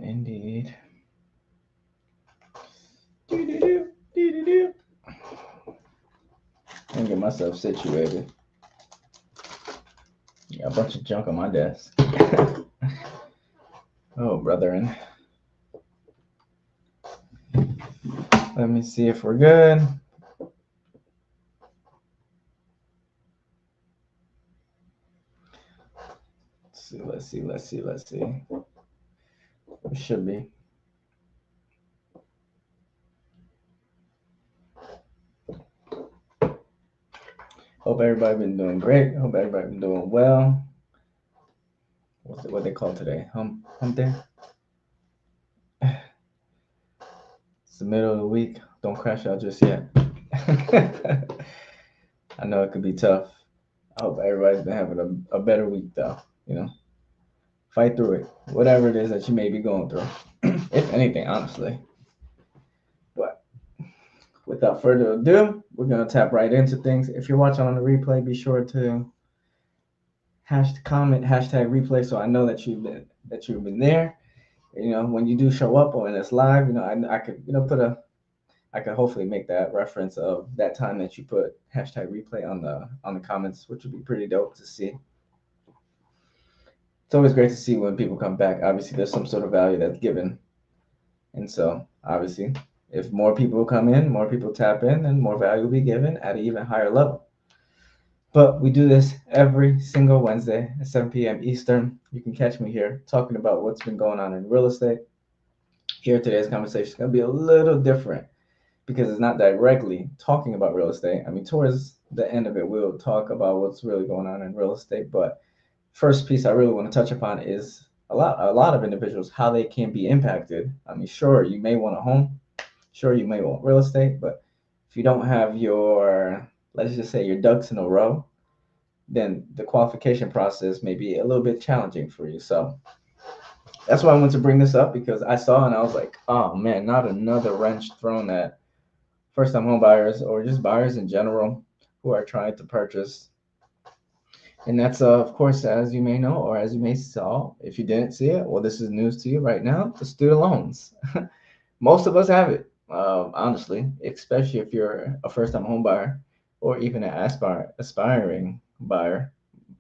indeed. Do-do-do. And get myself situated. Got a bunch of junk on my desk. Oh, brethren. Let me see if we're good. Let's see. We should be. Hope everybody been doing great. Hope everybody been doing well. What they call today? Hump day? It's the middle of the week. Don't crash out just yet. I know it could be tough. I hope everybody's been having a better week though. Fight through it. Whatever it is that you may be going through. If anything, honestly. But without further ado, we're gonna tap right into things. If you're watching on the replay, be sure to comment hashtag replay so I know that you've been there. When you do show up or when it's live, I could I could hopefully make that reference of that time that you put hashtag replay on the comments, which would be pretty dope to see. It's always great to see when people come back. Obviously, there's some sort of value that's given, and so obviously, if more people come in, more people tap in, then more value will be given at an even higher level. But we do this every single Wednesday at 7 p.m. Eastern. You can catch me here talking about what's been going on in real estate. Here, today's conversation is going to be a little different because it's not directly talking about real estate. I mean, towards the end of it, we'll talk about what's really going on in real estate. But first piece I really want to touch upon is a lot of individuals, how they can be impacted. I mean, sure, you may want a home. Sure, you may want real estate. But if you don't have let's just say your ducks in a row, then the qualification process may be a little bit challenging for you. So that's why I wanted to bring this up, because I saw and I was like, oh man, not another wrench thrown at first-time home buyers or just buyers in general who are trying to purchase. And that's, of course, as you may know, or as you may saw, if you didn't see it, well, this is news to you right now, the student loans. Most of us have it, honestly, especially if you're a first-time home buyer or even an aspiring buyer,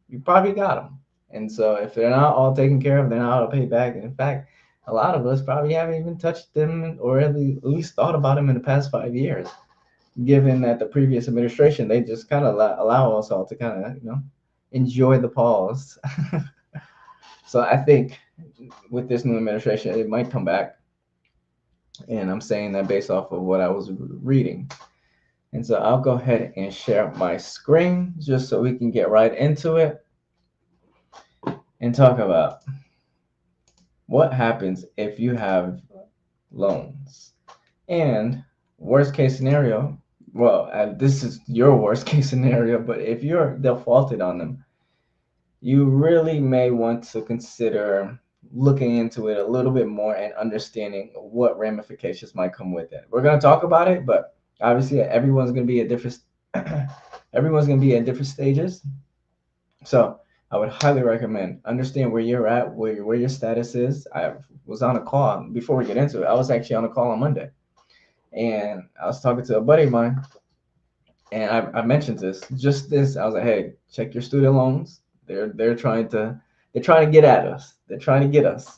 you probably got them. And so if they're not all taken care of, they're not all paid back. And in fact, a lot of us probably haven't even touched them or at least thought about them in the past 5 years, given that the previous administration, they just kind of allow us all to kind of, enjoy the pause. So I think with this new administration, it might come back. And I'm saying that based off of what I was reading. And so I'll go ahead and share my screen just so we can get right into it and talk about what happens if you have loans. And worst case scenario, well, this is your worst case scenario, but if you're defaulted on them, you really may want to consider looking into it a little bit more and understanding what ramifications might come with it. We're going to talk about it, but obviously everyone's going to be at different stages. So I would highly recommend understand where you're at, where your status is. I was on a call before we get into it. I was actually on a call on Monday, and I was talking to a buddy of mine, and I mentioned this. I was like, hey, check your student loans. They're trying to get at us. They're trying to get us.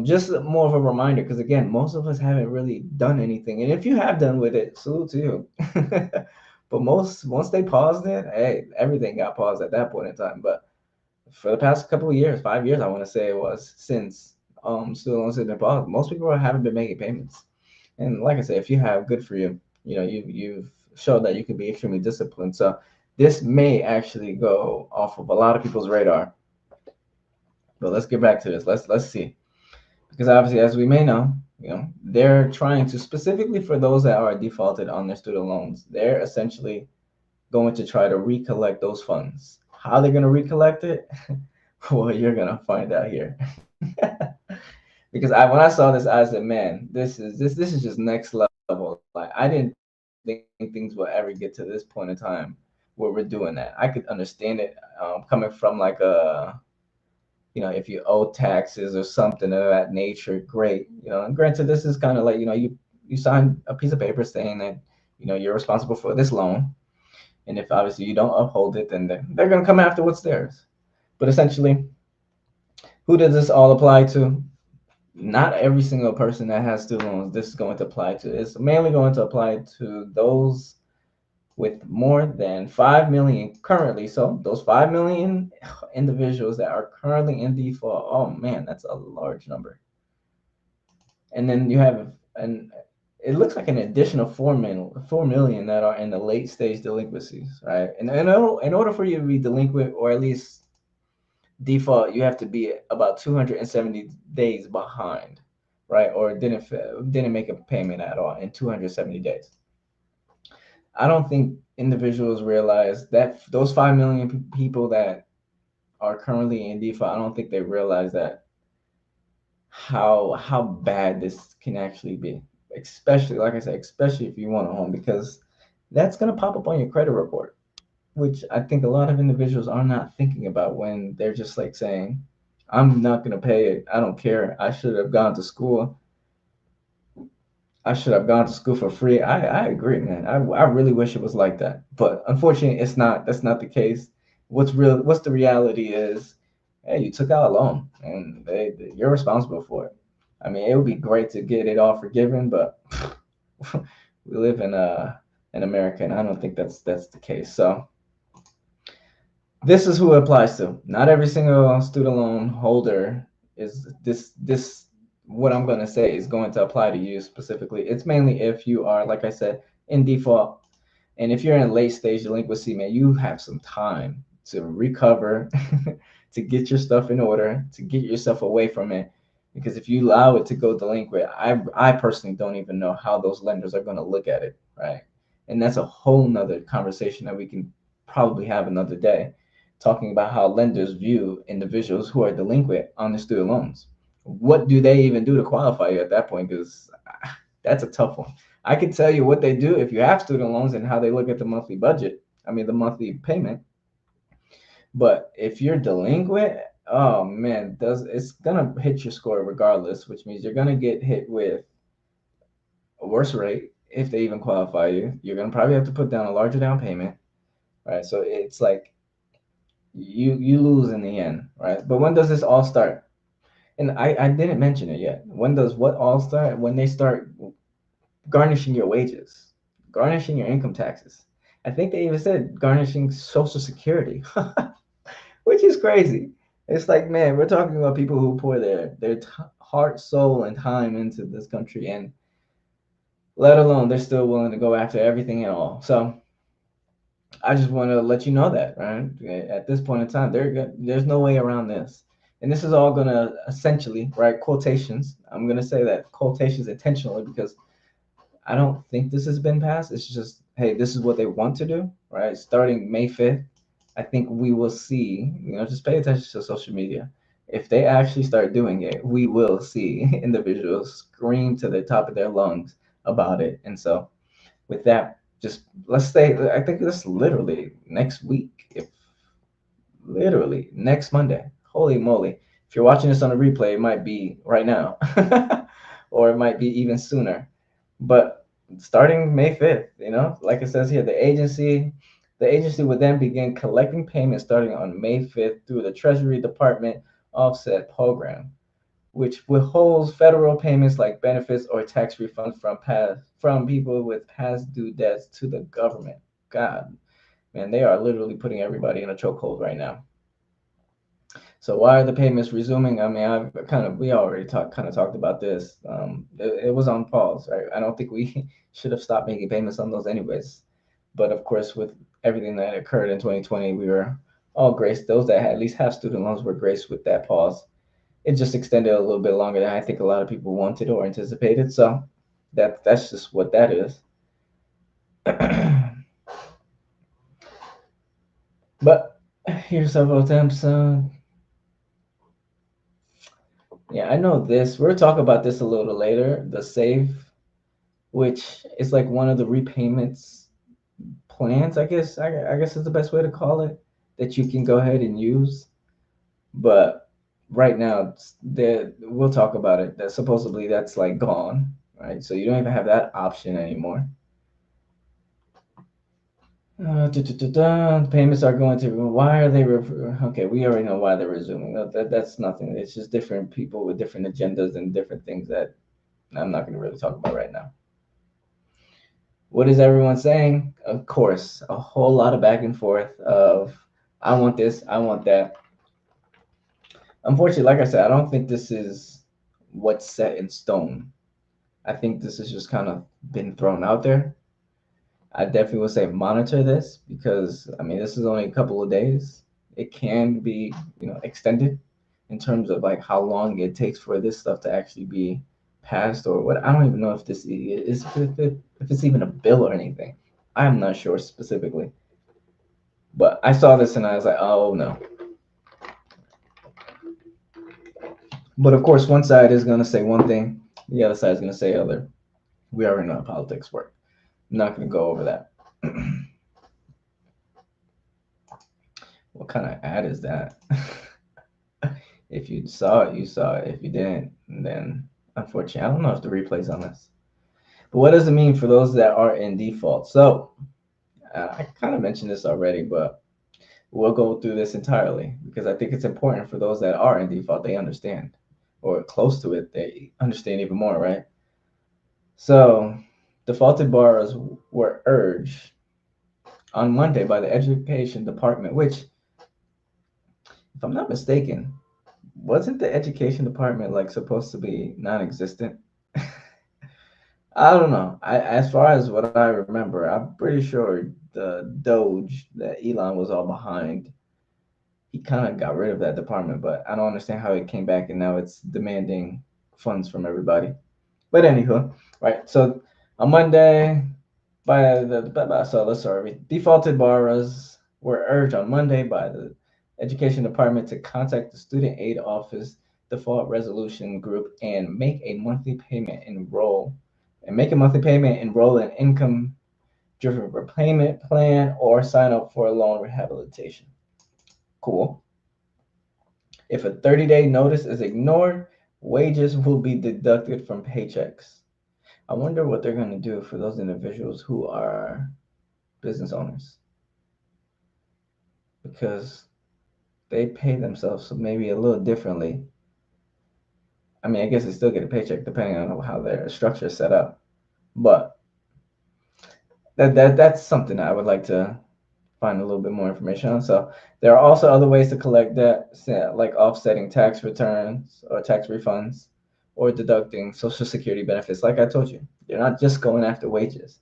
Just more of a reminder, because again, most of us haven't really done anything, and if you have done with it, salute to you. But once they paused it, hey, everything got paused at that point in time. But for the past couple of years, 5 years, I want to say it was, since student loans have been paused, most people haven't been making payments. And like I said, if you have, good for you. You've showed that you can be extremely disciplined. So this may actually go off of a lot of people's radar. But let's get back to this. Let's see. Because obviously, as we may know, they're trying to, specifically for those that are defaulted on their student loans, they're essentially going to try to recollect those funds. How they're going to recollect it? Well, you're going to find out here. Because when I saw this, I said, man, this is just next level. Like, I didn't think things will ever get to this point in time where we're doing that. I could understand it coming from like a if you owe taxes or something of that nature, great. And granted, this is kind of like, you sign a piece of paper saying that, you're responsible for this loan. And if obviously you don't uphold it, then they're going to come after what's theirs. But essentially, who does this all apply to? Not every single person that has student loans this is going to apply to. It's mainly going to apply to those with more than 5 million currently. So those 5 million individuals that are currently in default, oh man, that's a large number. And then you have it looks like an additional 4 million that are in the late stage delinquencies, right? And in order for you to be delinquent or at least default, you have to be about 270 days behind, right? Or didn't make a payment at all in 270 days. I don't think individuals realize that those 5 million people that are currently in default, I don't think they realize that how bad this can actually be. Especially, like I said, especially if you want a home, because that's gonna pop up on your credit report, which I think a lot of individuals are not thinking about when they're just like saying, I'm not gonna pay it. I don't care. I should have gone to school. I should have gone to school for free. I agree, man. I really wish it was like that. But unfortunately, it's not. That's not the case. What's the reality is, hey, you took out a loan and you're responsible for it. I mean, it would be great to get it all forgiven, but we live in America, and I don't think that's the case. So this is who it applies to. Not every single student loan holder is this what I'm going to say is going to apply to you specifically. It's mainly if you are, like I said, in default. And if you're in late stage delinquency, man, you have some time to recover, to get your stuff in order, to get yourself away from it. Because if you allow it to go delinquent, I personally don't even know how those lenders are going to look at it, right? And that's a whole nother conversation that we can probably have another day, talking about how lenders view individuals who are delinquent on their student loans. What do they even do to qualify you at that point? Because that's a tough one. I can tell you what they do if you have student loans and how they look at the monthly budget. I mean, the monthly payment. But if you're delinquent, oh man, it's gonna hit your score regardless, which means you're gonna get hit with a worse rate if they even qualify you. You're gonna probably have to put down a larger down payment, right? So it's like you lose in the end, right? But when does this all start? And I didn't mention it yet. When does what all start? When they start garnishing your wages, garnishing your income taxes. I think they even said garnishing Social Security, which is crazy. It's like, man, we're talking about people who pour their heart, soul, and time into this country, and let alone they're still willing to go after everything and all. So I just want to let you know that, right? At this point in time, there's no way around this. And this is all going to essentially, right, quotations. I'm going to say that quotations intentionally because I don't think this has been passed. It's just, hey, this is what they want to do, right? Starting May 5th, I think we will see, just pay attention to social media. If they actually start doing it, we will see individuals scream to the top of their lungs about it. And so, with that, just let's say, I think this literally next week, if literally next Monday. Holy moly. If you're watching this on a replay, it might be right now, or it might be even sooner. But starting May 5th, like it says here, the agency would then begin collecting payments starting on May 5th through the Treasury Department offset program, which withholds federal payments like benefits or tax refunds from people with past due debts to the government. God, man, they are literally putting everybody in a chokehold right now. So why are the payments resuming? I mean, we already talked about this. It was on pause, right? I don't think we should have stopped making payments on those anyways. But of course, with everything that occurred in 2020, we were all graced. Those that at least have student loans were graced with that pause. It just extended a little bit longer than I think a lot of people wanted or anticipated. So that's just what that is. But here's several attempts. Yeah, I know this. We'll talk about this a little later. The SAVE, which is like one of the repayments plans, I guess. I guess is the best way to call it, that you can go ahead and use. But right now, we'll talk about it. That supposedly that's like gone, right? So you don't even have that option anymore. Payments are going to. Why are they? Okay, we already know why they're resuming. That's nothing. It's just different people with different agendas and different things that I'm not going to really talk about right now. What is everyone saying? Of course, a whole lot of back and forth of I want this, I want that. Unfortunately, like I said, I don't think this is what's set in stone. I think this has just kind of been thrown out there. I definitely would say monitor this because I mean this is only a couple of days. It can be, extended in terms of like how long it takes for this stuff to actually be passed or what. I don't even know if this is if it's even a bill or anything. I'm not sure specifically. But I saw this and I was like, oh no. But of course, one side is going to say one thing, the other side is going to say other. We already know how politics work. I'm not going to go over that. What kind of ad is that? If you saw it, you saw it. If you didn't, then unfortunately, I don't know if the replay's on this. But what does it mean for those that are in default? So I kind of mentioned this already, but we'll go through this entirely because I think it's important for those that are in default, they understand, or close to it, they understand even more, right? So defaulted borrowers were urged on Monday by the Education Department, which, if I'm not mistaken, wasn't the Education Department like supposed to be non-existent? I don't know. As far as what I remember, I'm pretty sure the Doge that Elon was all behind, he kind of got rid of that department, but I don't understand how it came back and now it's demanding funds from everybody. But anywho, right? So on Monday, so let's start. Defaulted borrowers were urged on Monday by the Education Department to contact the Student Aid Office Default Resolution Group and make a monthly payment, enroll in income-driven repayment plan, or sign up for a loan rehabilitation. Cool. If a 30-day notice is ignored, wages will be deducted from paychecks. I wonder what they're going to do for those individuals who are business owners because they pay themselves maybe a little differently. I mean, I guess they still get a paycheck depending on how their structure is set up, but that's something I would like to find a little bit more information on. So there are also other ways to collect debt, like offsetting tax returns or tax refunds, or deducting Social Security benefits. Like I told you, they're not just going after wages;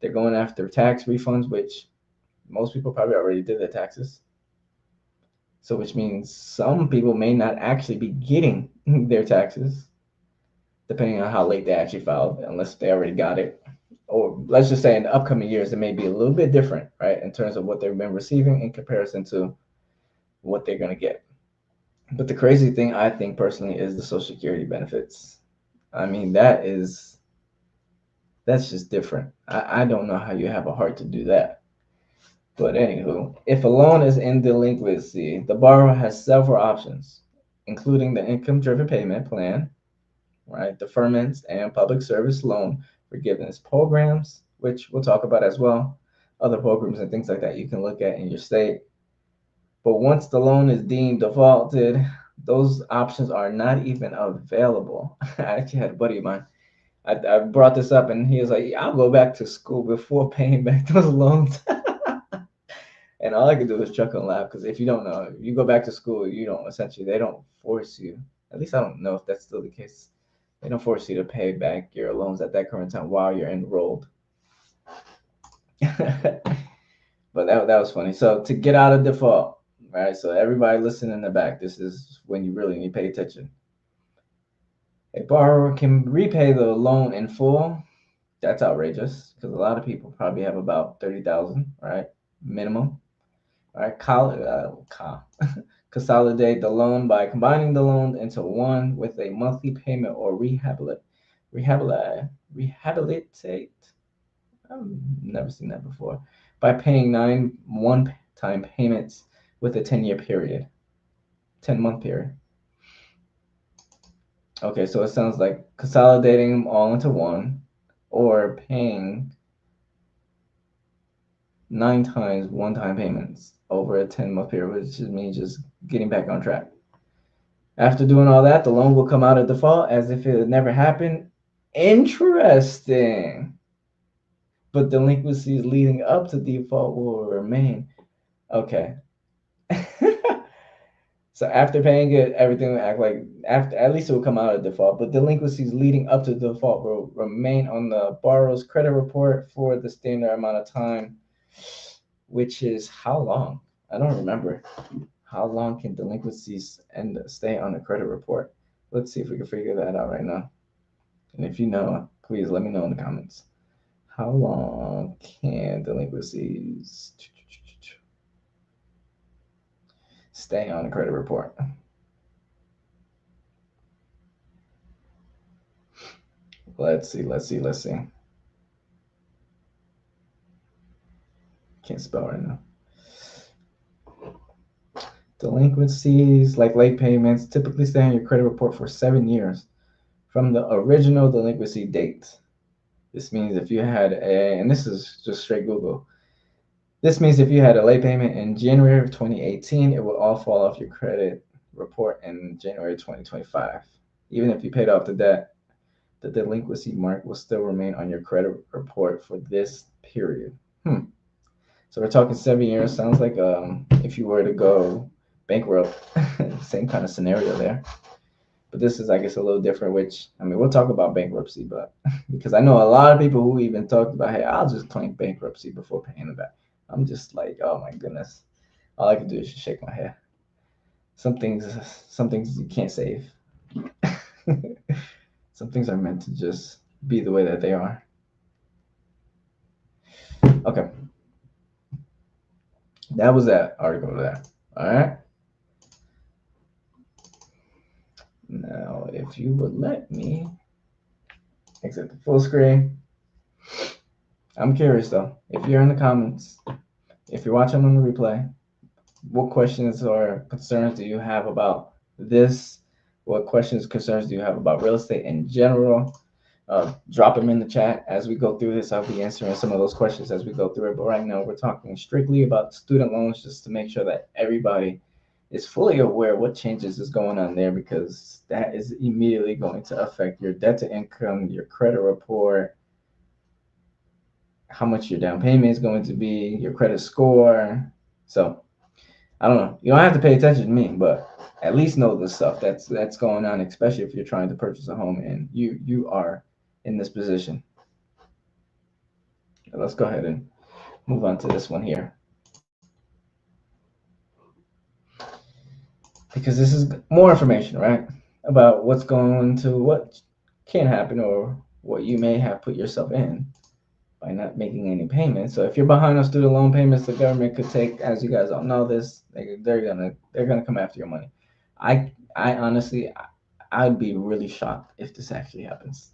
they're going after tax refunds, which most people probably already did their taxes. So which means some people may not actually be getting their taxes, depending on how late they actually filed, unless they already got it. Or let's just say in the upcoming years, it may be a little bit different, right, in terms of what they've been receiving in comparison to what they're going to get. But the crazy thing, I think personally, is the Social Security benefits. I mean, that's just different. I don't know how you have a heart to do that. But anywho, if a loan is in delinquency, the borrower has several options, including the income-driven payment plan, right, deferments, and public service loan forgiveness programs, which we'll talk about as well. Other programs and things like that you can look at in your state. But once the loan is deemed defaulted, those options are not even available. I actually had a buddy of mine. I brought this up and he was like, yeah, I'll go back to school before paying back those loans. And all I could do was chuckle and laugh because if you don't know, you go back to school, you don't essentially, they don't force you. At least I don't know if that's still the case. They don't force you to pay back your loans at that current time while you're enrolled. But that was funny. So to get out of default, right? So everybody listen in the back. This is when you really need to pay attention. A borrower can repay the loan in full. That's outrageous because a lot of people probably have about 30,000, right? Minimum. All right, consolidate the loan by combining the loan into one with a monthly payment or rehabilitate. I've never seen that before. By paying 9 one-time payments with a 10-year period, 10-month period. Okay, so it sounds like consolidating them all into one, or paying 9 times one-time payments over a 10-month period, which just means just getting back on track. After doing all that, the loan will come out of default as if it never happened. Interesting. But delinquencies leading up to default will remain. Okay. So after paying it, everything will act like after at least it will come out of default. But delinquencies leading up to default will remain on the borrower's credit report for the standard amount of time, which is how long? I don't remember. How long can delinquencies and stay on the credit report? Let's see if we can figure that out right now. And if you know, please let me know in the comments. How long can delinquencies stay on the credit report? Let's see. Can't spell right now. Delinquencies, like late payments, typically stay on your credit report for 7 years from the original delinquency date. This means if you had and this is just straight Google. This means if you had a late payment in January of 2018, it will all fall off your credit report in January 2025. Even if you paid off the debt, the delinquency mark will still remain on your credit report for this period. So we're talking 7 years. Sounds like if you were to go bankrupt, same kind of scenario there. But this is, I guess, a little different. Which I mean, we'll talk about bankruptcy, but because I know a lot of people who even talked about, hey, I'll just claim bankruptcy before paying it back. I'm just like, oh my goodness. All I can do is just shake my head. Some things you can't save. Some things are meant to just be the way that they are. Okay. That was that article there. All right. Now, if you would let me exit the full screen. I'm curious though. If you're in the comments, if you're watching on the replay, what questions or concerns do you have about this? What questions, concerns do you have about real estate in general? Drop them in the chat as we go through this. I'll be answering some of those questions as we go through it. But right now, we're talking strictly about student loans just to make sure that everybody is fully aware what changes is going on there, because that is immediately going to affect your debt to income, your credit report, how much your down payment is going to be, your credit score. So I don't know. You don't have to pay attention to me, but at least know the stuff that's going on, especially if you're trying to purchase a home and you are in this position. Let's go ahead and move on to this one here, because this is more information, right, about what can happen or what you may have put yourself in by not making any payments. So if you're behind on student loan payments, the government could take, as you guys all know, this they're gonna come after your money. I honestly, I'd be really shocked if this actually happens.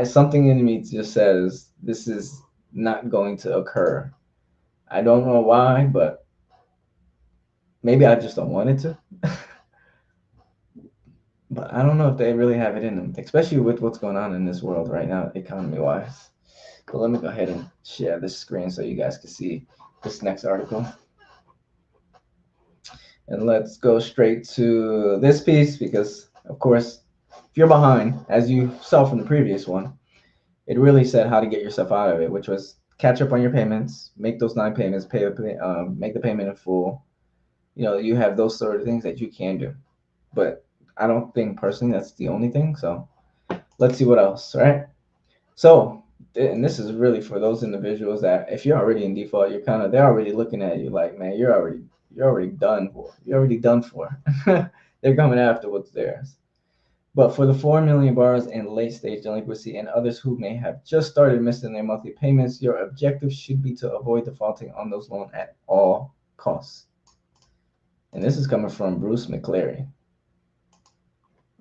Something in me just says this is not going to occur. I don't know why, but maybe I just don't want it to. But I don't know if they really have it in them, especially with what's going on in this world right now, economy wise. But let me go ahead and share this screen so you guys can see this next article. And let's go straight to this piece because, of course, if you're behind, as you saw from the previous one, it really said how to get yourself out of it, which was catch up on your payments, make those 9 payments, make the payment in full. You know, you have those sort of things that you can do. But I don't think personally that's the only thing. So let's see what else, right? So, and this is really for those individuals that if you're already in default, they're already looking at you like, man, you're already done for. You're already done for. They're coming after what's theirs. But for the 4 million borrowers in late stage delinquency and others who may have just started missing their monthly payments, your objective should be to avoid defaulting on those loans at all costs. And this is coming from Bruce McClary,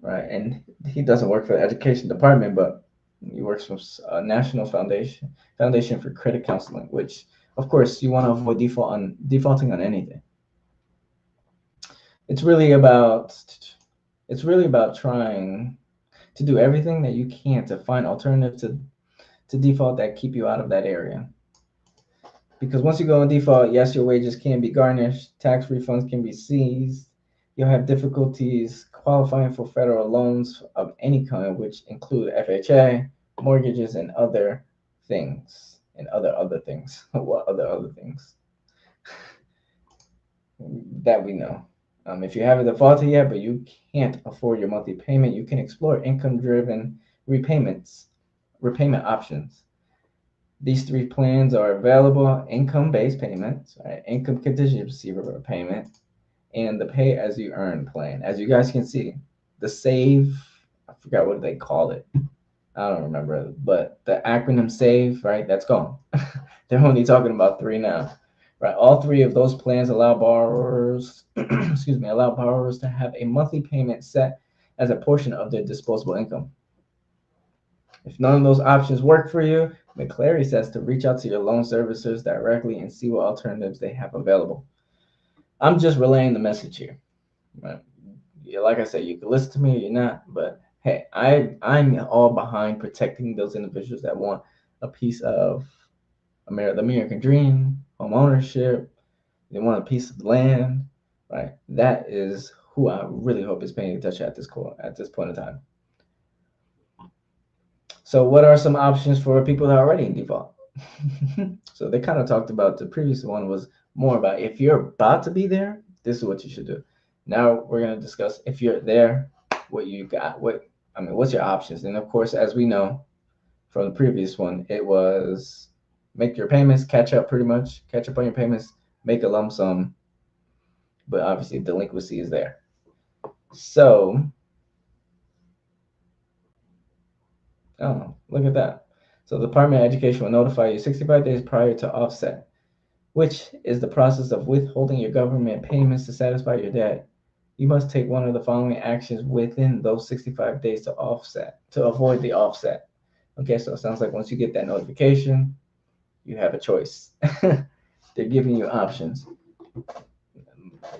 right? And he doesn't work for the education department, but he works for National Foundation for Credit Counseling, which, of course, you want to avoid defaulting on anything. It's really about It's really about trying to do everything that you can to find alternatives to default that keep you out of that area. Because once you go on default, yes, your wages can be garnished, tax refunds can be seized, you'll have difficulties qualifying for federal loans of any kind, which include FHA, mortgages, and other things. And other things. What other things? That we know. If you haven't defaulted yet, but you can't afford your monthly payment, you can explore income-driven repayment options. These three plans are available: income-based payments, right, income contingency payment, and the pay-as-you-earn plan. As you guys can see, the SAVE, I forgot what they call it. I don't remember, but the acronym SAVE, right, that's gone. They're only talking about three now. Right, all three of those plans allow borrowers, allow borrowers to have a monthly payment set as a portion of their disposable income. If none of those options work for you, McClary says to reach out to your loan servicers directly and see what alternatives they have available. I'm just relaying the message here. Right? Yeah, like I said, you can listen to me or you're not, but hey, I'm all behind protecting those individuals that want a piece of the American dream, home ownership. They want a piece of the land, right? That is who I really hope is paying attention at this point in time. So, what are some options for people that are already in default? So they kind of talked about the previous one was more about if you're about to be there, this is what you should do. Now we're going to discuss if you're there, what you got, what's your options? And of course, as we know from the previous one, it was make your payments, catch up on your payments, make a lump sum, but obviously delinquency is there. So, oh, look at that. So the Department of Education will notify you 65 days prior to offset, which is the process of withholding your government payments to satisfy your debt. You must take one of the following actions within those 65 days to avoid the offset. Okay, so it sounds like once you get that notification, you have a choice. They're giving you options.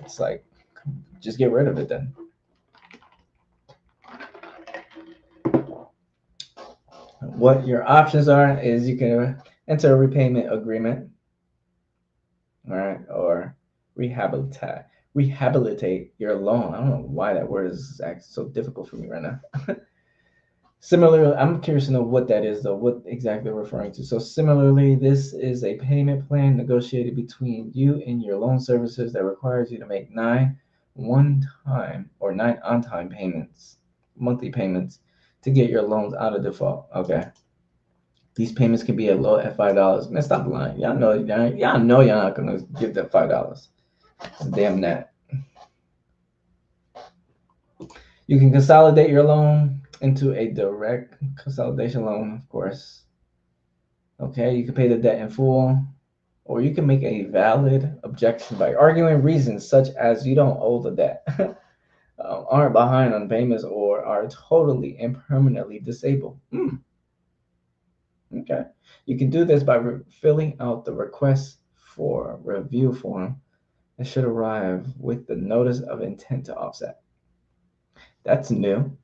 It's like, just get rid of it then. What your options are is you can enter a repayment agreement, all right, or rehabilitate your loan. I don't know why that word is so difficult for me right now. Similarly, I'm curious to know what that is, though, what exactly they're referring to. So similarly, this is a payment plan negotiated between you and your loan servicers that requires you to make 9 one-time or 9 on-time payments, monthly payments, to get your loans out of default. Okay. These payments can be as low as $5. Man, stop lying. Y'all know you're not gonna give them $5. Damn that. You can consolidate your loan into a direct consolidation loan, of course. Okay, you can pay the debt in full, or you can make a valid objection by arguing reasons such as you don't owe the debt, aren't behind on payments, or are totally and permanently disabled. Okay, you can do this by filling out the request for review form. It should arrive with the notice of intent to offset. That's new.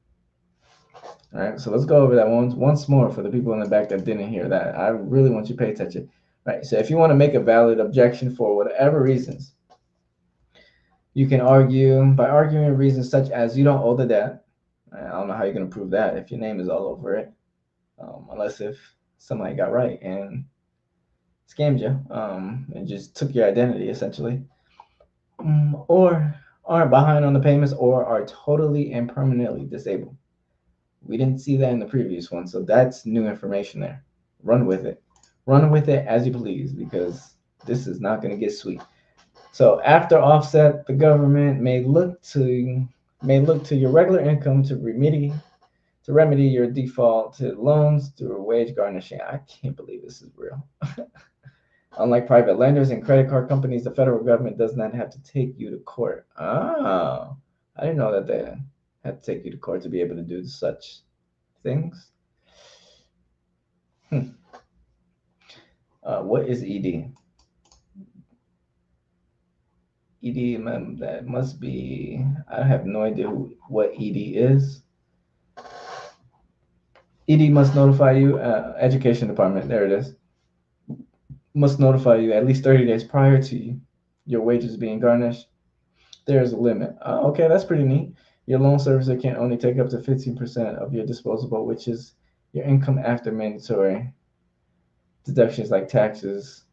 All right, so let's go over that once more for the people in the back that didn't hear that. I really want you to pay attention. Right, so if you want to make a valid objection for whatever reasons, you can argue by arguing reasons such as you don't owe the debt. I don't know how you're going to prove that if your name is all over it, unless if somebody got right and scammed you and just took your identity essentially, or aren't behind on the payments or are totally and permanently disabled. We didn't see that in the previous one, so that's new information there. Run with it. Run with it as you please, because this is not going to get sweet. So after offset, the government may look to your regular income to remedy your defaulted loans through wage garnishing. I can't believe this is real. Unlike private lenders and credit card companies, the federal government does not have to take you to court. Oh, I didn't know that they had to take you to court to be able to do such things. What is ED? ED, that must be, I have no idea what ED is. ED must notify you, Education Department, there it is, must notify you at least 30 days prior to your wages being garnished. There is a limit. Okay, that's pretty neat. Your loan servicer can only take up to 15% of your disposable, which is your income after mandatory deductions like taxes,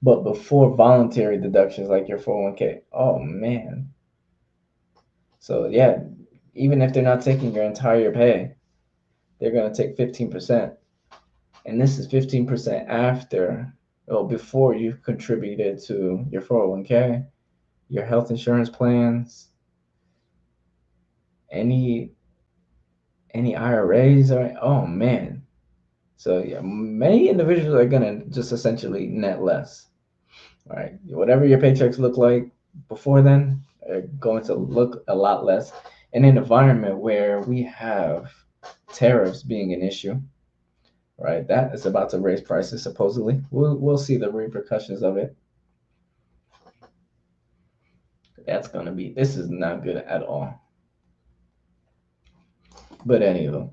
but before voluntary deductions like your 401k. Oh man. So yeah, even if they're not taking your entire pay, they're gonna take 15%. And this is 15% after, well, before you've contributed to your 401k, your health insurance plans, any IRAs, or oh man. So yeah, many individuals are gonna just essentially net less. All right, whatever your paychecks look like before then are going to look a lot less in an environment where we have tariffs being an issue. Right, that is about to raise prices. Supposedly, we'll see the repercussions of it. That's gonna be. This is not good at all. But anyway,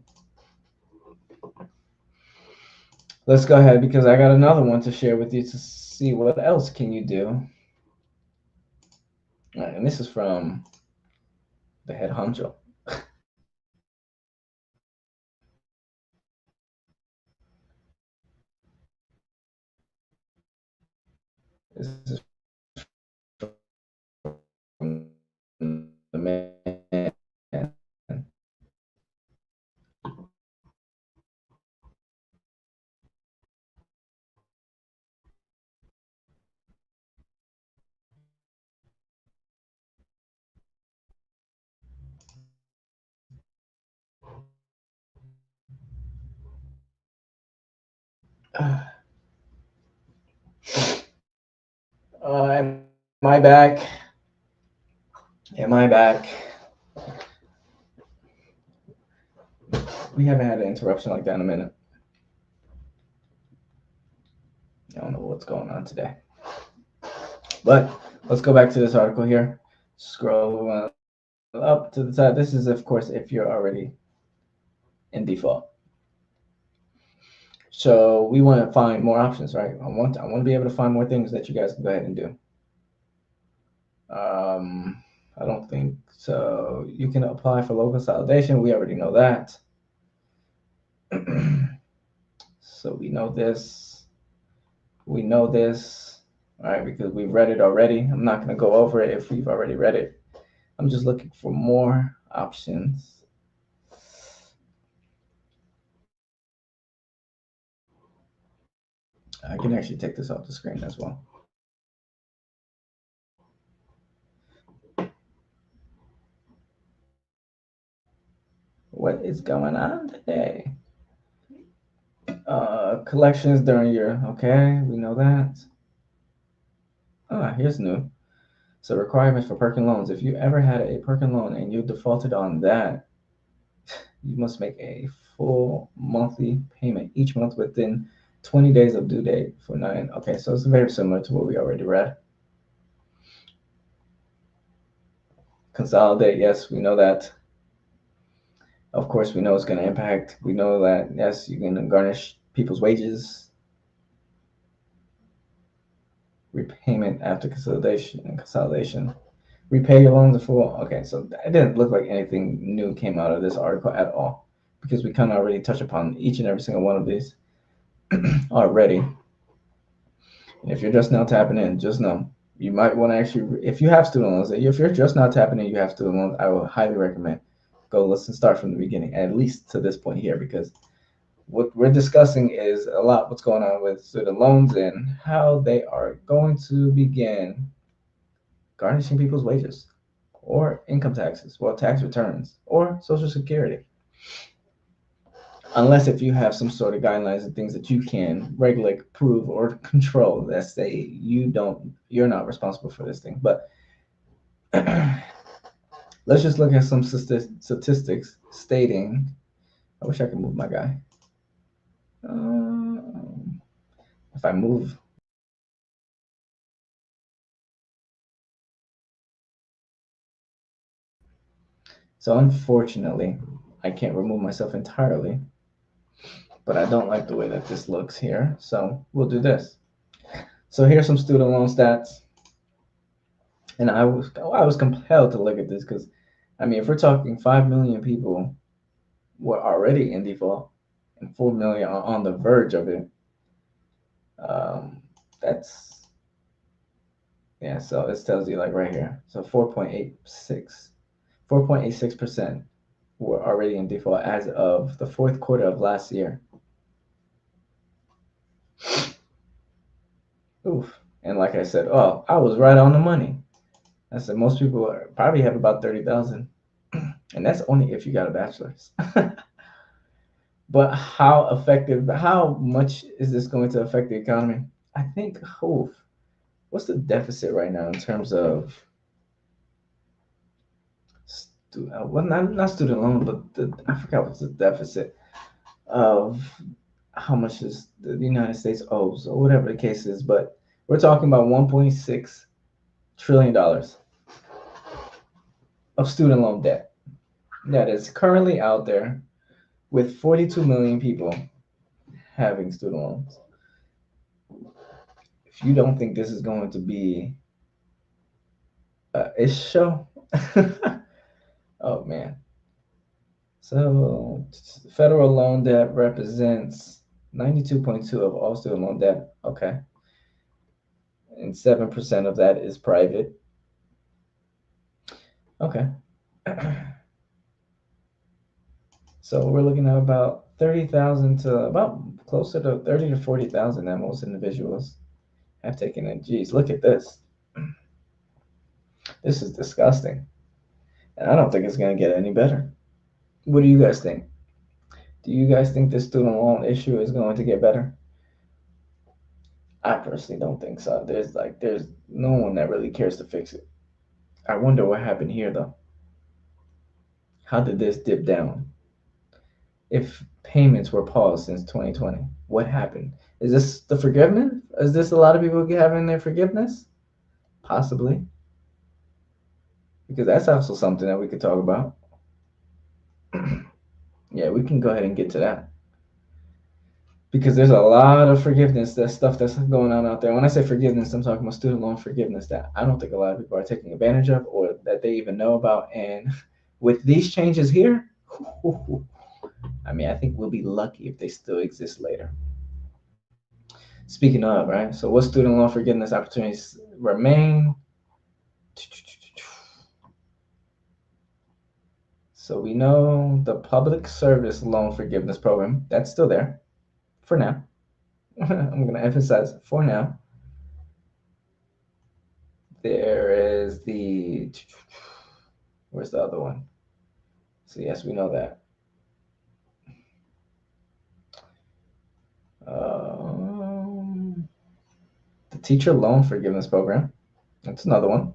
let's go ahead because I got another one to share with you to see what else can you do. All right, and this is from the head honcho. This is from the man. Am I back? Am I back? We haven't had an interruption like that in a minute. I don't know what's going on today. But let's go back to this article here. Scroll up to the side. This is, of course, if you're already in default. So we want to find more options, right? I want to be able to find more things that you guys can go ahead and do. I don't think so. You can apply for local consolidation. We already know that. So we know this. We know this, all right, because we've read it already. I'm not going to go over it if we've already read it. I'm just looking for more options. I can actually take this off the screen as well. What is going on today? Collections during your, okay, we know that. Here's new. So requirements for Perkin loans. If you ever had a Perkin loan and you defaulted on that, you must make a full monthly payment each month within 20 days of due date for 9. Okay, so it's very similar to what we already read. Consolidate, yes, we know that. Of course, we know it's going to impact. We know that, yes, you're going to garnish people's wages. Repayment after consolidation. Repay your loans in full. Okay, so it didn't look like anything new came out of this article at all because we kind of already touched upon each and every single one of these already. And if you're just now tapping in, just know you might want to actually, if you have student loans, if you're just now tapping in, you have student loans, I would highly recommend go listen, start from the beginning, at least to this point here, because what we're discussing is a lot what's going on with student loans and how they are going to begin garnishing people's wages or income taxes, well, tax returns or Social Security. Unless if you have some sort of guidelines and things that you can regulate, prove, or control that say you're not responsible for this thing. But let's just look at some statistics stating. I wish I could move my guy. If I move So unfortunately, I can't remove myself entirely, but I don't like the way that this looks here. So we'll do this. So here's some student loan stats. And I was compelled to look at this because, I mean, if we're talking 5 million people were already in default and 4 million are on the verge of it, um, that's yeah. So this tells you like right here. So 4.86% were already in default as of the fourth quarter of last year. Oof. And like I said, oh, I was right on the money. I said most people probably have about 30,000, and that's only if you got a bachelor's. But how much is this going to affect the economy? I think, oof, what's the deficit right now in terms of, well, not student loan, but I forgot what's the deficit of how much is the United States owes or whatever the case is. But we're talking about $1.6 trillion of student loan debt that is currently out there with 42 million people having student loans. If you don't think this is going to be a issue, oh man. So federal loan debt represents 92.2 of all student loan debt. Okay. And 7% of that is private. Okay. So we're looking at about 30,000 to about closer to 30 to 40,000 that most individuals have taken in. Geez, look at this. This is disgusting. And I don't think it's going to get any better. What do you guys think? Do you guys think this student loan issue is going to get better? I personally don't think so. There's no one that really cares to fix it. I wonder what happened here though. How did this dip down? If payments were paused since 2020, what happened? Is this the forgiveness? Is this a lot of people having their forgiveness? Possibly. Because that's also something that we could talk about. Yeah, we can go ahead and get to that. Because there's a lot of forgiveness, that stuff that's going on out there. When I say forgiveness, I'm talking about student loan forgiveness that I don't think a lot of people are taking advantage of or that they even know about. And with these changes here, I mean, I think we'll be lucky if they still exist later. Speaking of, right? So, what student loan forgiveness opportunities remain? So, we know the public service loan forgiveness program, that's still there for now. I'm going to emphasize for now. There is where's the other one? So, yes, we know that. The teacher loan forgiveness program, that's another one.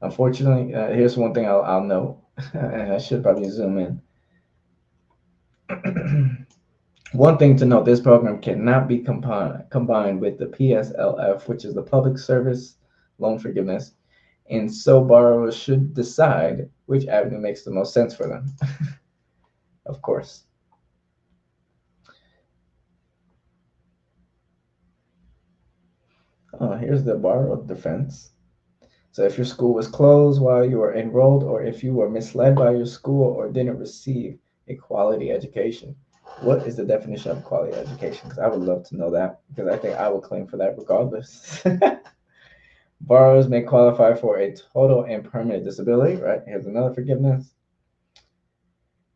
Unfortunately, here's one thing I'll note, and I should probably zoom in. One thing to note, this program cannot be combined with the PSLF, which is the Public Service Loan Forgiveness, and so borrowers should decide which avenue makes the most sense for them. Of course. Here's the borrower defense. So if your school was closed while you were enrolled, or if you were misled by your school or didn't receive a quality education, what is the definition of quality education? Because I would love to know that, because I think I would claim for that regardless. Borrowers may qualify for a total and permanent disability, right? Here's another forgiveness.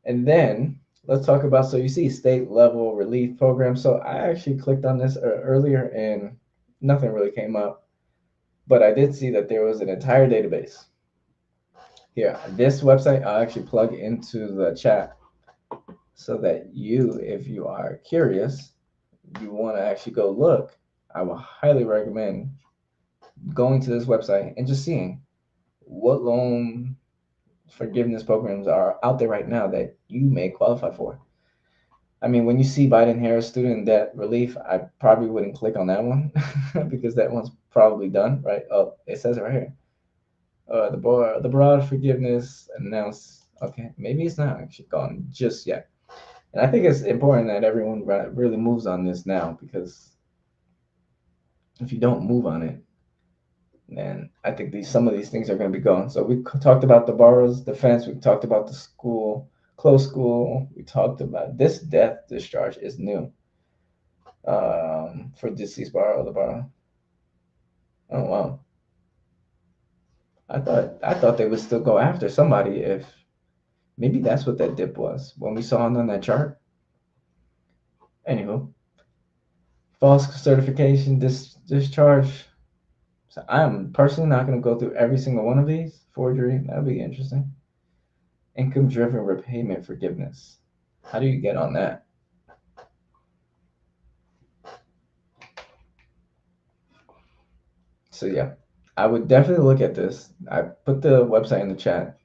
And then let's talk about, so you see state level relief program. So I actually clicked on this earlier and nothing really came up, but I did see that there was an entire database. Here, this website I'll actually plug into the chat so that you, if you are curious, you want to actually go look, I will highly recommend going to this website and just seeing what loan forgiveness programs are out there right now that you may qualify for. I mean, when you see Biden Harris student debt relief, I probably wouldn't click on that one because that one's probably done, right? Oh, it says it right here. The broad forgiveness announced. Okay, maybe it's not actually gone just yet. And I think it's important that everyone really moves on this now, because if you don't move on it, then I think some of these things are going to be gone. So we talked about the borrower's defense. We talked about the school, closed school. We talked about this death discharge is new for deceased borrower, the borrower. Oh wow, I thought they would still go after somebody if maybe that's what that dip was when we saw it on that chart. Anywho, false certification discharge. So I'm personally not going to go through every single one of these. Forgery, that'd be interesting. Income driven repayment forgiveness. How do you get on that? So yeah, I would definitely look at this. I put the website in the chat.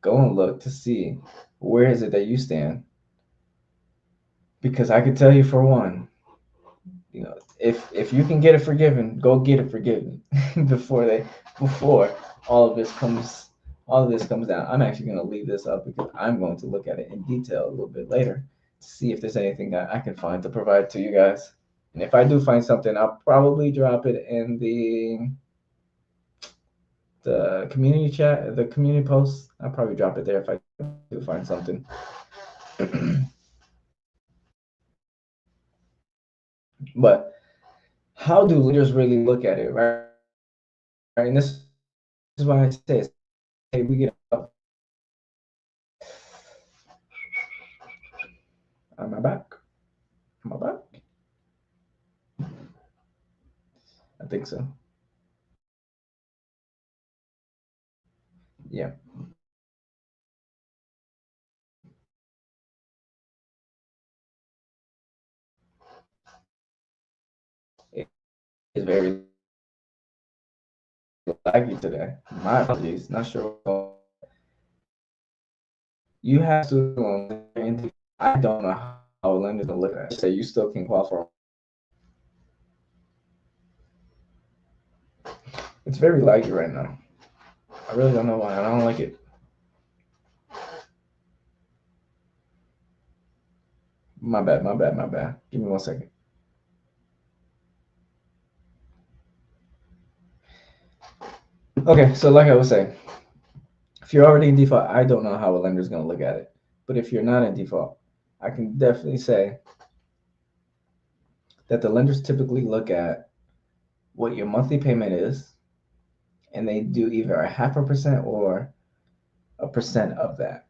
Go and look to see where is it that you stand. Because I can tell you for one, if you can get it forgiven, go get it forgiven before all of this comes down. I'm actually going to leave this up because I'm going to look at it in detail a little bit later to see if there's anything that I can find to provide to you guys. And if I do find something, I'll probably drop it in the community chat, the community post. I'll probably drop it there if I do find something. But how do leaders really look at it, right? And this is why I say, hey, we get up. Am I back? Am I back? I think so. Yeah. It is very laggy today. My apologies. Not sure. You have student loans. I don't know how lenders will look at it. Say you still can qualify. It's very laggy right now. I really don't know why. I don't like it. My bad. My bad. My bad. Give me 1 second. Okay, so like I was saying, if you're already in default, I don't know how a lender is going to look at it. But if you're not in default, I can definitely say that the lenders typically look at what your monthly payment is, and they do either a 0.5% or a percent of that,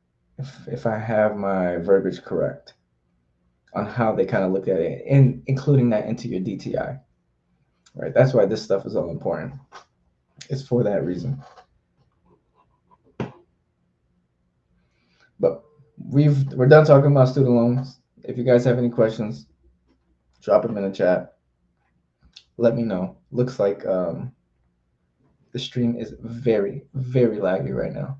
if I have my verbiage correct on how they kind of look at it, and including that into your DTI. Right? That's why this stuff is all important. It's for that reason. But we're done talking about student loans. If you guys have any questions, drop them in the chat. Let me know. Looks like the stream is very, very laggy right now.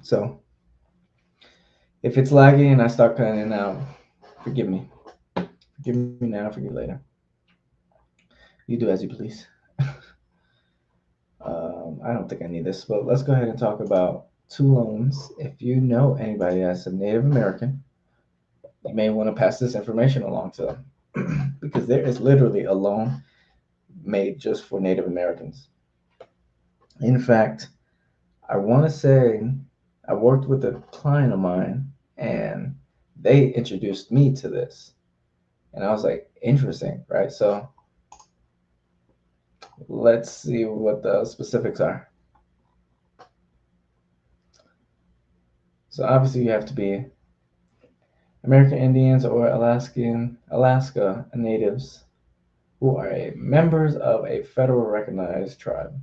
So if it's laggy and I start cutting it out, forgive me. Forgive me now, forgive later. You do as you please. I don't think I need this, but let's go ahead and talk about two loans. If you know anybody that's a Native American, you may want to pass this information along to them because there is literally a loan made just for Native Americans. In fact, I want to say I worked with a client of mine and they introduced me to this. And I was like, interesting, right? So let's see what the specifics are. So obviously you have to be American Indians or Alaska natives who are members of a federal recognized tribe.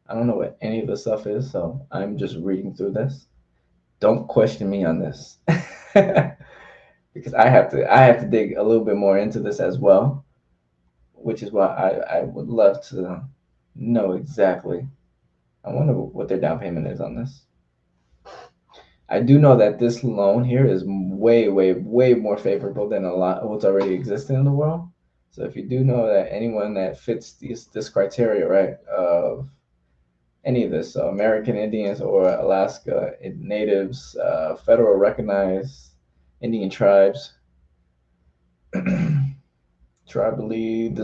I don't know what any of this stuff is, so I'm just reading through this. Don't question me on this. Because I have to dig a little bit more into this as well, which is why I would love to know exactly. I wonder what their down payment is on this. I do know that this loan here is way, way, way more favorable than a lot of what's already existing in the world. So if you do know that anyone that fits this criteria, right, of any of this, so American Indians or Alaska natives, federal recognized Indian tribes, tribally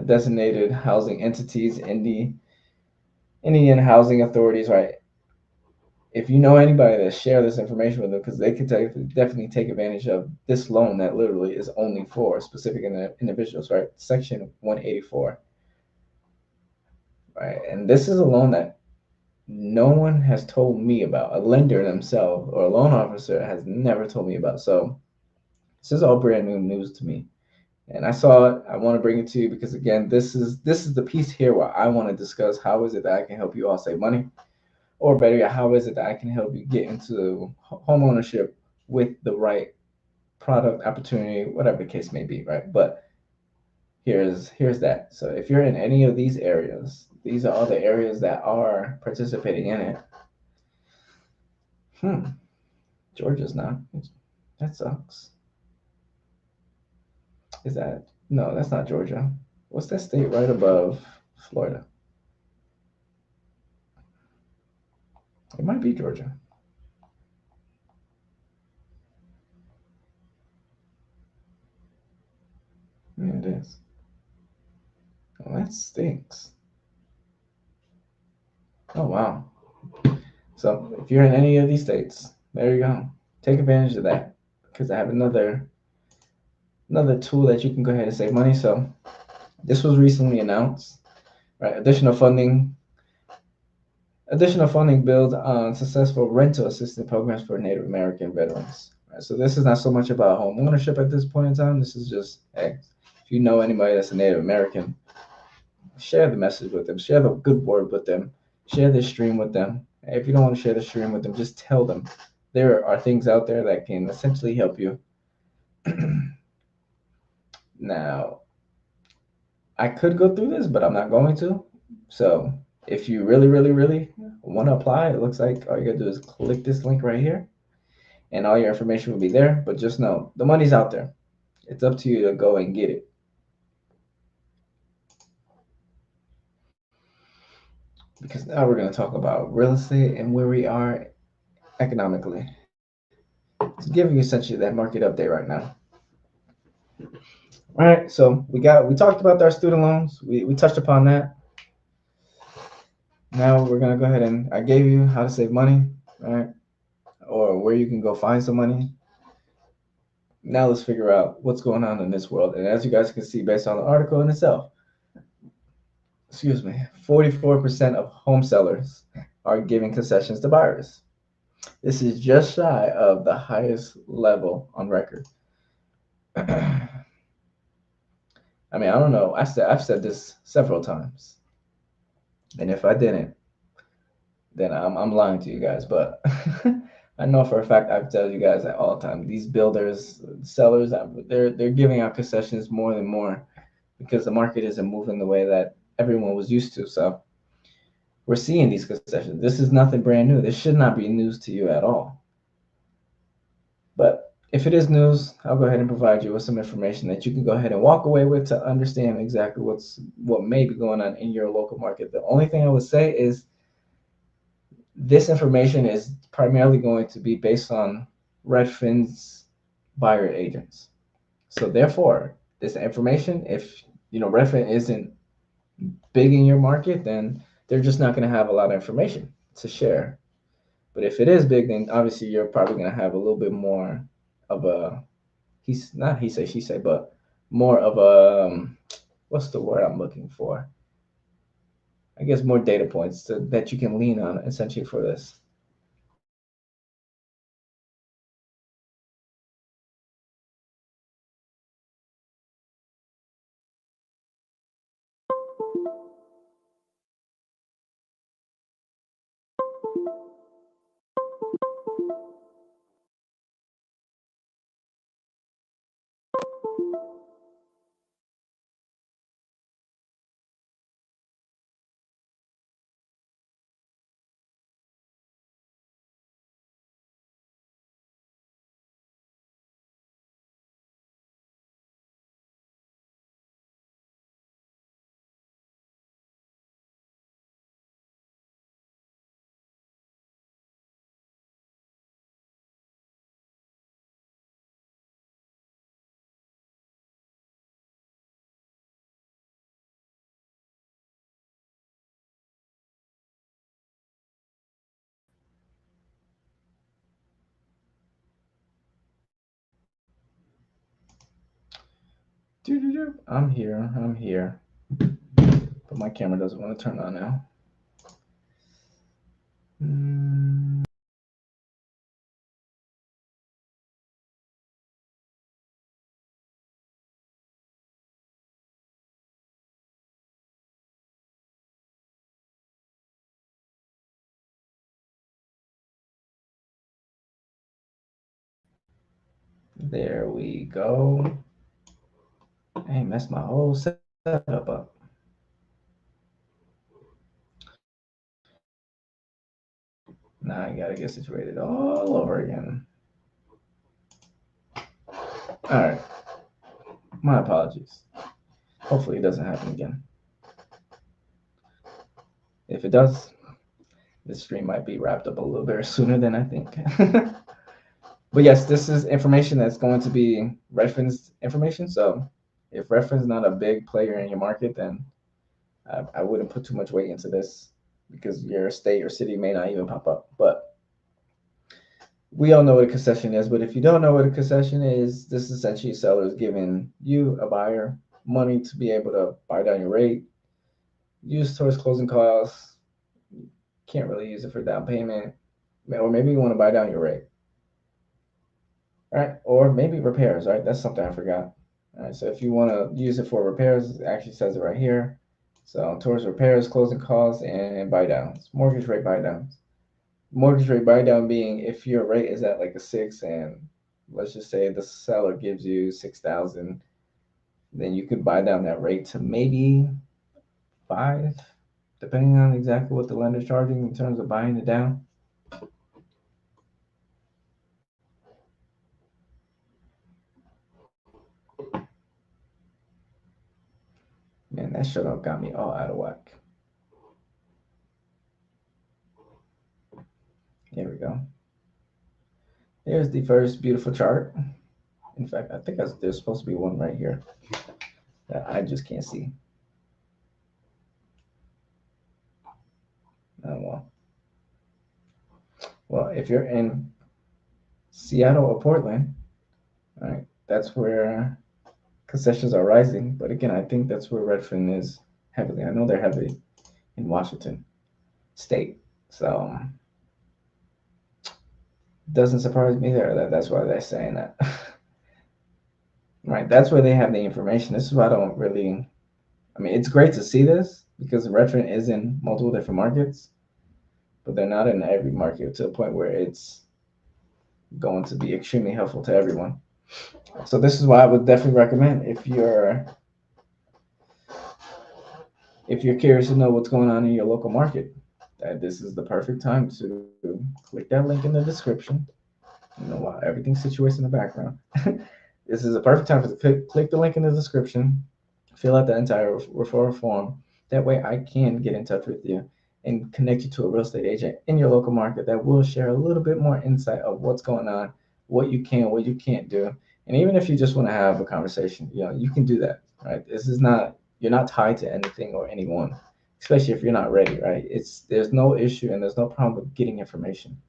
designated housing entities, Indian housing authorities, right? If you know anybody that share this information with them, because they could definitely take advantage of this loan that literally is only for specific individuals, right? Section 184, right? And this is a loan that no one has told me about. A lender themselves or a loan officer has never told me about. So this is all brand new news to me. And I saw it. I want to bring it to you because again, this is the piece here where I want to discuss how is it that I can help you all save money, or better yet, how is it that I can help you get into home ownership with the right product, opportunity, whatever the case may be, right? But here's that. So if you're in any of these areas, these are all the areas that are participating in it. Hmm, Georgia's not. That sucks. Is that no? That's not Georgia. What's that state right above Florida? It might be Georgia. Yeah, it is. Well, that stinks. Oh wow. So if you're in any of these states, there you go. Take advantage of that because I have another tool that you can go ahead and save money. So this was recently announced, right? Additional funding builds on successful rental assistance programs for Native American veterans. Right? So this is not so much about home ownership at this point in time. This is just, hey, if you know anybody that's a Native American, share the message with them, share the good word with them, share this stream with them. If you don't want to share the stream with them, just tell them there are things out there that can essentially help you. Now, I could go through this, but I'm not going to. So if you really, really, really want to apply, it looks like all you gotta do is click this link right here, and all your information will be there. But just know the money's out there. It's up to you to go and get it. Because now we're gonna talk about real estate and where we are economically. It's giving you essentially that market update right now. All right, so we talked about our student loans. We touched upon that. Now we're gonna go ahead and I gave you how to save money, right? Or where you can go find some money. Now let's figure out what's going on in this world. And as you guys can see based on the article in itself, excuse me, 44% of home sellers are giving concessions to buyers. This is just shy of the highest level on record. I mean, I don't know. I've said this several times. And if I didn't, then I'm lying to you guys. But I know for a fact I've told you guys at all time. These builders, sellers, they're giving out concessions more and more because the market isn't moving the way that everyone was used to. So we're seeing these concessions. This is nothing brand new. This should not be news to you at all. But if it is news, I'll go ahead and provide you with some information that you can go ahead and walk away with to understand exactly what may be going on in your local market. The only thing I would say is this information is primarily going to be based on Redfin's buyer agents. So therefore, this information, if Redfin isn't big in your market, then they're just not going to have a lot of information to share. But if it is big, then obviously you're probably going to have a little bit more of a he's not he say she say, but more of a what's the word I'm looking for? I guess more data points that you can lean on essentially for this. I'm here. I'm here. But my camera doesn't want to turn on now. There we go. Hey, messed my whole setup up. Now I gotta get situated all over again. All right. My apologies. Hopefully it doesn't happen again. If it does, this stream might be wrapped up a little bit sooner than I think. But yes, this is information that's going to be referenced information. So if reference is not a big player in your market, then I wouldn't put too much weight into this because your state or city may not even pop up. But we all know what a concession is. But if you don't know what a concession is, this is essentially sellers giving you, a buyer, money to be able to buy down your rate, use towards closing costs. Can't really use it for down payment, or maybe you want to buy down your rate. All right, or maybe repairs, right? That's something I forgot. All right, so if you want to use it for repairs, it actually says it right here. So towards repairs, closing costs, and buy downs, mortgage rate buy downs. Mortgage rate buy down being if your rate is at like a 6, and let's just say the seller gives you 6,000, then you could buy down that rate to maybe 5, depending on exactly what the lender's charging in terms of buying it down. Man, that shut up got me all out of whack. Here we go. Here's the first beautiful chart. In fact, I think there's supposed to be one right here that I just can't see. Oh, well, if you're in Seattle or Portland, all right, that's where concessions are rising. But again, I think that's where Redfin is heavily. I know they're heavy in Washington State, so doesn't surprise me there that's why they're saying that. Right, that's where they have the information. This is why I don't really. I mean, it's great to see this because Redfin is in multiple different markets, but they're not in every market to a point where it's going to be extremely helpful to everyone. So this is why I would definitely recommend if you're curious to know what's going on in your local market, that this is the perfect time to click that link in the description. You know, while everything's situated in the background, this is a perfect time to click the link in the description, fill out the entire referral form. That way I can get in touch with you and connect you to a real estate agent in your local market that will share a little bit more insight of what's going on, what you can, what you can't do. And even if you just want to have a conversation, you know, you can do that, right? This is not, you're not tied to anything or anyone, especially if you're not ready, right? There's no issue and there's no problem with getting information.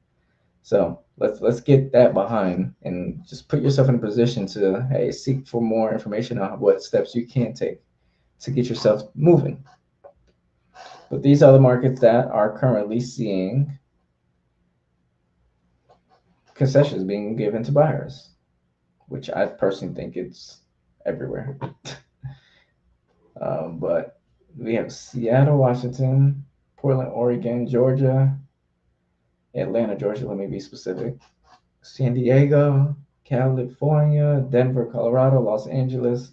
So let's get that behind and just put yourself in a position to, hey, seek for more information on what steps you can take to get yourself moving. But these are the markets that are currently seeing concessions being given to buyers, which I personally think it's everywhere. But we have Seattle, Washington, Portland, Oregon, Georgia, Atlanta, Georgia, let me be specific, San Diego, California, Denver, Colorado, Los Angeles,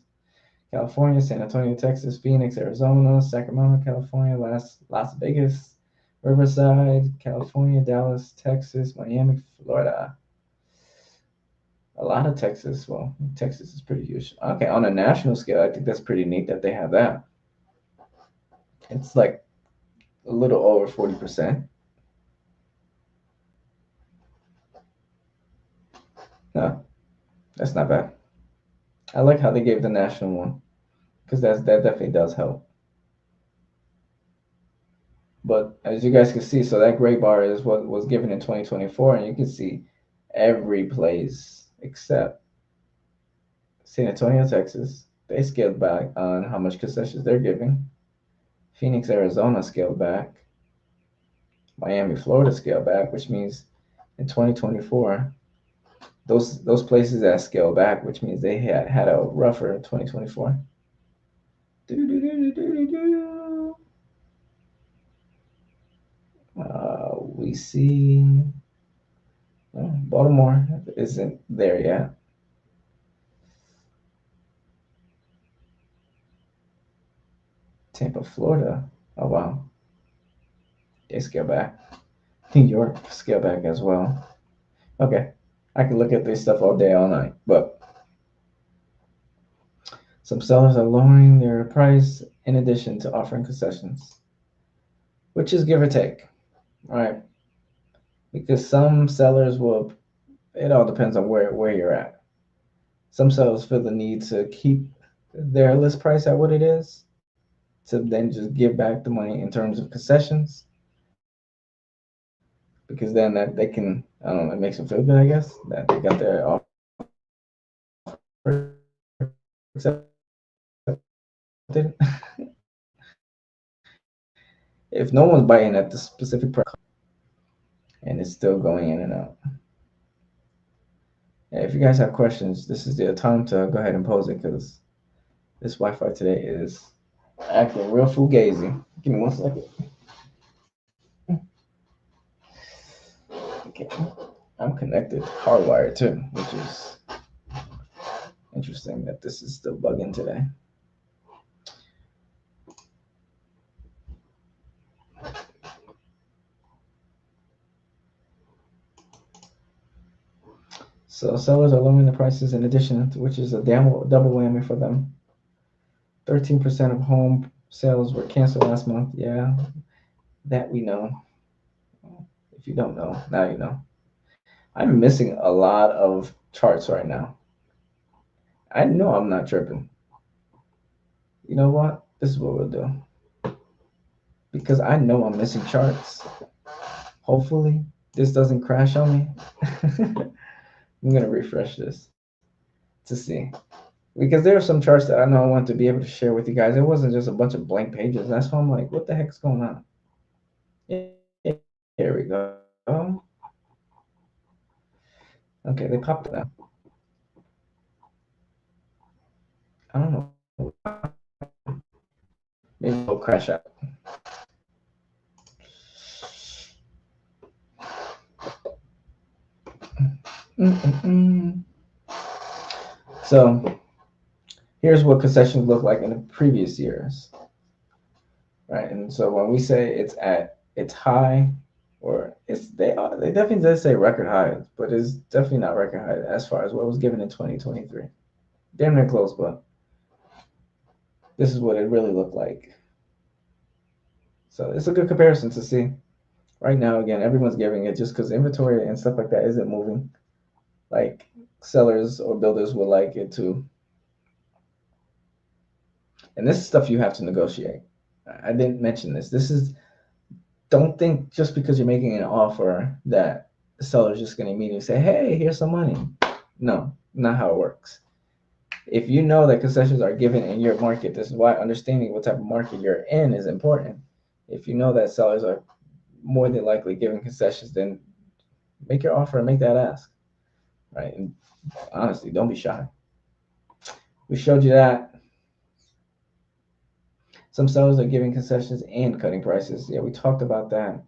California, San Antonio, Texas, Phoenix, Arizona, Sacramento, California, Las Vegas, Riverside, California, Dallas, Texas, Miami, Florida. A lot of Texas. Well, Texas is pretty huge. Okay, on a national scale, I think that's pretty neat that they have that. It's like a little over 40%. No, that's not bad. I like how they gave the national one because that definitely does help. But as you guys can see, so that gray bar is what was given in 2024, and you can see every place except San Antonio, Texas, They scaled back on how much concessions they're giving. Phoenix, Arizona scaled back. Miami, Florida scaled back, which means in 2024, those places that scaled back, which means they had a rougher 2024. We see Baltimore isn't there yet. Tampa, Florida. Oh wow, they scale back. New York scale back as well. Okay, I can look at this stuff all day, all night. But some sellers are lowering their price in addition to offering concessions, which is give or take, right? Because some sellers will. It all depends on where you're at. Some sellers feel the need to keep their list price at what it is to then just give back the money in terms of concessions because then that they can, I don't know, it makes them feel good, I guess, that they got their offer accepted. If no one's biting at the specific price and it's still going in and out. Yeah, if you guys have questions, this is the time to go ahead and pose it because this Wi-Fi today is acting real fugazi. Give me 1 second. Okay. I'm connected hardwired too, which is interesting that this is still bugging today. So sellers are lowering the prices in addition, which is a double whammy for them. 13% of home sales were canceled last month. Yeah, that we know. If you don't know, now you know. I'm missing a lot of charts right now. I know I'm not tripping. You know what? This is what we'll do. Because I know I'm missing charts. Hopefully, this doesn't crash on me. I'm going to refresh this to see. Because there are some charts that I know I want to be able to share with you guys. It wasn't just a bunch of blank pages. That's why I'm like, what the heck's going on? Yeah, here we go. Okay, they popped it now. I don't know. Maybe it'll crash out. Mm-mm-mm. So here's what concessions look like in the previous years, right? And so when we say it's at its high, or they definitely does say record highs, but it's definitely not record high as far as what was given in 2023. Damn near close, but this is what it really looked like. So it's a good comparison to see. Right now, again, everyone's giving it just because inventory and stuff like that isn't moving. Like sellers or builders would like it to. And this is stuff you have to negotiate. I didn't mention this. This is don't think just because you're making an offer that the seller's just going to immediately say, "Hey, here's some money." No, not how it works. If you know that concessions are given in your market, this is why understanding what type of market you're in is important. If you know that sellers are more than likely giving concessions, then make your offer and make that ask, right? And honestly, don't be shy. We showed you that some sellers are giving concessions and cutting prices. Yeah, we talked about that.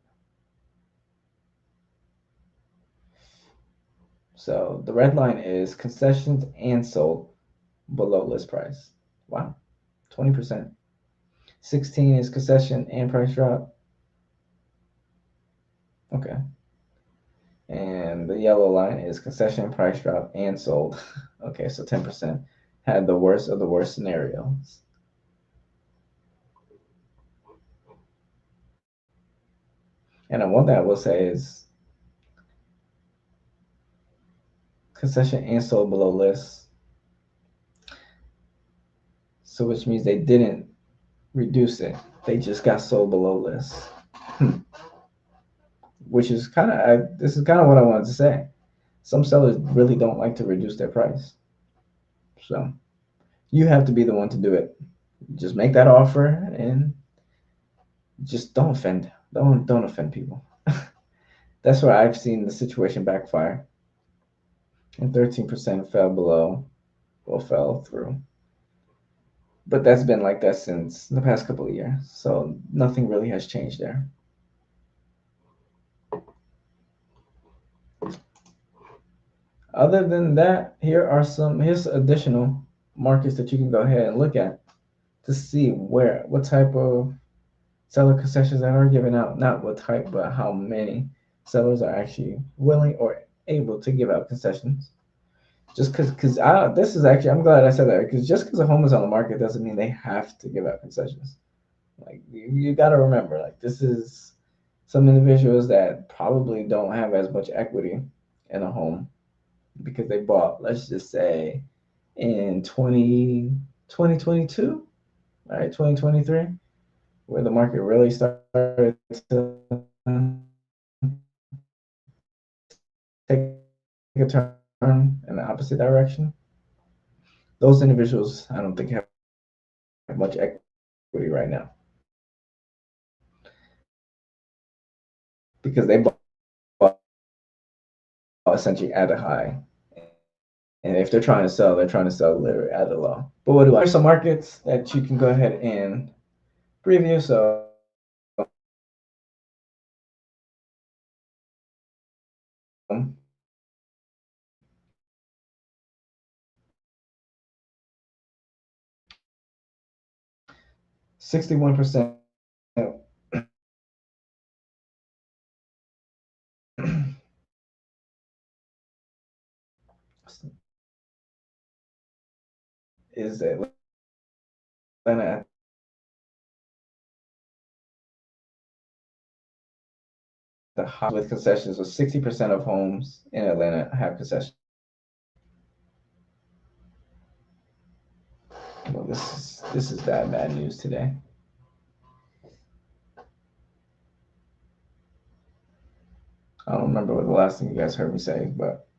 So the red line is concessions and sold below list price. Wow, 20%. 16 is concession and price drop. Okay. And the yellow line is concession, price drop, and sold. Okay, so 10% had the worst of the worst scenarios. And one thing I will say is concession and sold below list. So which means they didn't reduce it. They just got sold below list. Which is this is kind of what I wanted to say. Some sellers really don't like to reduce their price. So You have to be the one to do it. Just make that offer and just don't offend. Don't offend people. That's where I've seen the situation backfire. And 13% fell below, well, fell through. But that's been like that since the past couple of years. So nothing really has changed there. Other than that, here's additional markets that you can go ahead and look at to see what type of seller concessions that are given out, not what type, but how many sellers are actually willing or able to give out concessions. Just because this is actually, I'm glad I said that, because just because a home is on the market doesn't mean they have to give out concessions. Like you got to remember, like this is some individuals that probably don't have as much equity in a home because they bought, let's just say, in 2022, right, 2023, where the market really started to take a turn in the opposite direction. Those individuals, I don't think have much equity right now because they bought essentially at a high. And if they're trying to sell, they're trying to sell literally at a low. But what do I? There's some markets that you can go ahead and preview. So 61% is Atlanta at the high with concessions. So 60% of homes in Atlanta have concessions. Well, this is bad news today. I don't remember what the last thing you guys heard me say, but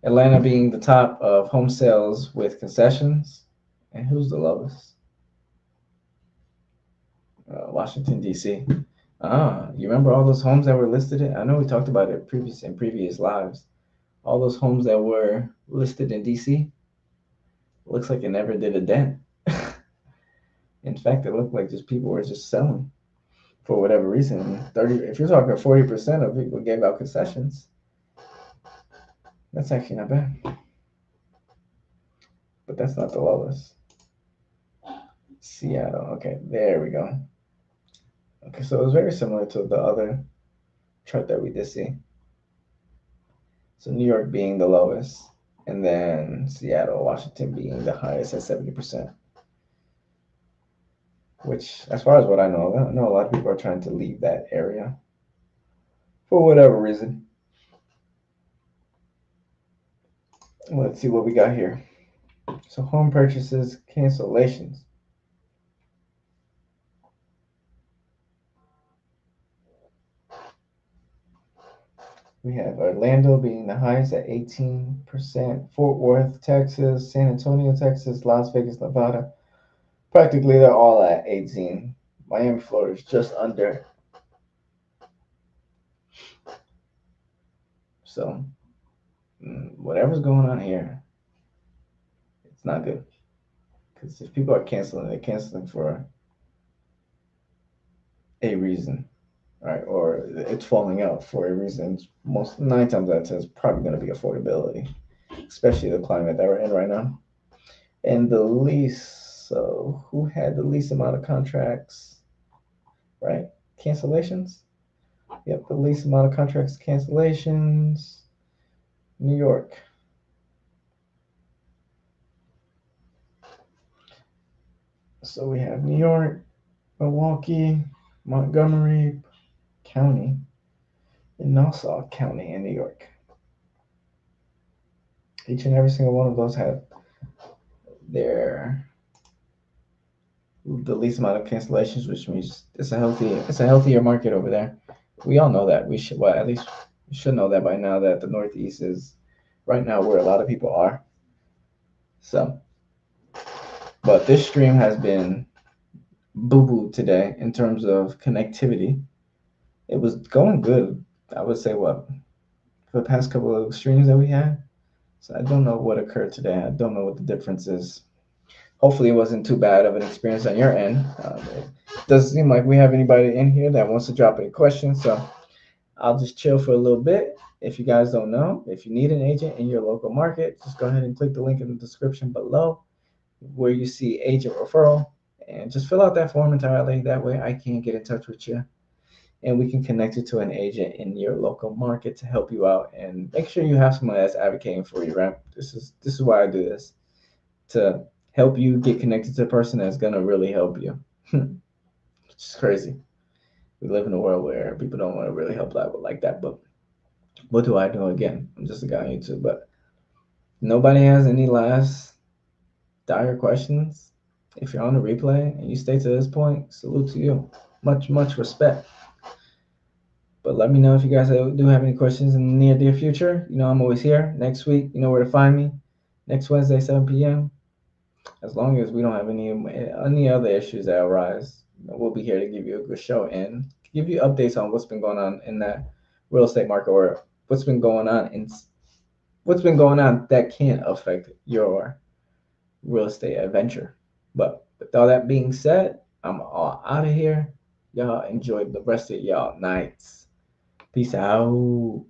Atlanta being the top of home sales with concessions, and who's the lowest? Washington D.C. You remember all those homes that were listed in? I know we talked about it in previous lives. All those homes that were listed in D.C. Looks like it never did a dent. In fact, it looked like just people were just selling for whatever reason. 30. If you're talking 40% of people gave out concessions, that's actually not bad. But that's not the lowest. Seattle. Okay, there we go. Okay, so it was very similar to the other chart that we did see. So New York being the lowest, and then Seattle, Washington being the highest at 70%. Which, as far as what I know a lot of people are trying to leave that area for whatever reason. Let's see what we got here. So home purchases, cancellations. We have Orlando being the highest at 18%, Fort Worth, Texas, San Antonio, Texas, Las Vegas, Nevada. Practically they're all at 18. Miami, Florida is just under. So whatever's going on here, it's not good. Because if people are canceling, they're canceling for a reason, right? Or it's falling out for a reason. Most 9 times out of 10 is probably going to be affordability, especially the climate that we're in right now. And the least, so who had the least amount of contracts, right? Cancellations? Yep, the least amount of contracts cancellations. New York. So we have New York, Milwaukee, Montgomery County, and Nassau County in New York. Each and every single one of those have their the least amount of cancellations, which means it's a healthier market over there. We all know that. We should at least we should know that by now that the Northeast is right now where a lot of people are. So But this stream has been boo-boo today in terms of connectivity. It was going good. I would say what for the past couple of streams that we had. So I don't know what occurred today. I don't know what the difference is. Hopefully, it wasn't too bad of an experience on your end. It doesn't seem like we have anybody in here that wants to drop any questions. So I'll just chill for a little bit. If you guys don't know, if you need an agent in your local market, just go ahead and click the link in the description below where you see agent referral and just fill out that form entirely. That way I can get in touch with you and we can connect you to an agent in your local market to help you out and make sure you have someone that's advocating for you, right? This is why I do this, to help you get connected to a person that's gonna really help you. It's crazy. We live in a world where people don't want to really help out like that. But what do I do again? I'm just a guy on YouTube. But nobody has any last dire questions. If you're on the replay and you stay to this point, salute to you. Much respect. But let me know if you guys do have any questions in the near future. You know, I'm always here. Next week, you know where to find me. Next Wednesday, 7 p.m. As long as we don't have any other issues that arise, you know, we'll be here to give you a good show and give you updates on what's been going on in that real estate market or what's been going on that can affect your real estate adventure. But with all that being said, I'm all out of here. Y'all enjoy the rest of y'all nights. Peace out.